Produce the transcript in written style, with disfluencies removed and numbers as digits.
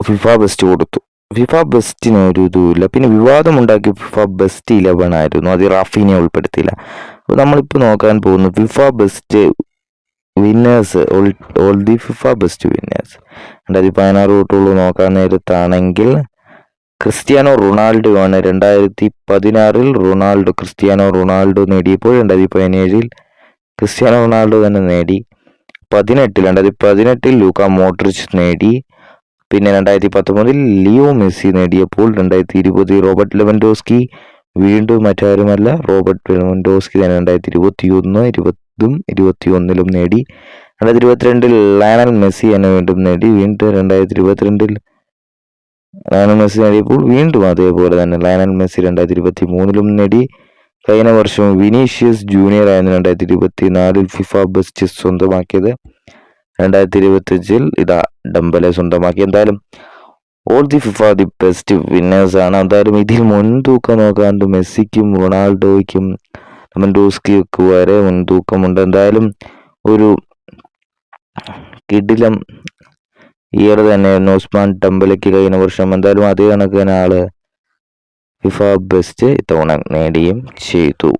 FIFA best കൊടുത്തു. FIFA ബെസ്റ്റിന് ഒരു ഇതുമില്ല. പിന്നെ വിവാദമുണ്ടാക്കി ഫിഫ ബെസ്റ്റ് 11 ആയിരുന്നു. അത് റാഫീനെ ഉൾപ്പെടുത്തിയില്ല. അപ്പോൾ നമ്മളിപ്പോൾ നോക്കാൻ പോകുന്നു FIFA best winners, all the FIFA best winners 2016 തൊട്ടുള്ളൂ. നോക്കാൻ നേരത്താണെങ്കിൽ ക്രിസ്ത്യാനോ റൊണാൾഡോ ആണ്. 2016 ക്രിസ്ത്യാനോ റൊണാൾഡോ നേടിയപ്പോൾ 2017 ക്രിസ്ത്യാനോ റൊണാൾഡോ തന്നെ നേടി. 2018 ലൂക്ക മോഡ്രിച്ച് നേടി. പിന്നെ 2019 ലിയോ മെസ്സി നേടിയപ്പോൾ 2020 റോബർട്ട് ലെവൻഡോസ്കി, വീണ്ടും മറ്റാരുമല്ല റോബർട്ട് ലെവൻഡോസ്കി തന്നെ 2021 നേടി. 2022 ലയണൽ മെസ്സി തന്നെ വീണ്ടും നേടി. വീണ്ടും 2022 ലയണൽ മെസ്സി നേടിയപ്പോൾ വീണ്ടും അതേപോലെ തന്നെ ലയണൽ മെസ്സി 2023 നേടി. കഴിഞ്ഞ വർഷം വിനീഷ്യസ് ജൂനിയർ ആയിരുന്നു 2024 ഫിഫ ബെസ്റ്റ് സ്വന്തമാക്കിയത്. 2025 ഇതാ ഡംബലെ സ്വന്തമാക്കി. എന്തായാലും all the FIFA the best winners ആണ്. എന്തായാലും ഇതിൽ മുൻതൂക്കം നോക്കാണ്ട് മെസ്സിക്കും റൊണാൾഡോയ്ക്കും ലെവൻഡോസ്കിക്ക് വരെ മുൻതൂക്കമുണ്ട്. എന്തായാലും ഒരു കിടിലം ഇയർ തന്നെയായിരുന്നു ഉസ്മാൻ ഡംബലയ്ക്ക് കഴിഞ്ഞ വർഷം. എന്തായാലും അതേ കണക്ക് തന്നെ ആള് ഫിഫ ബെസ്റ്റ് ഇത്തവണ നേടുകയും ചെയ്തു.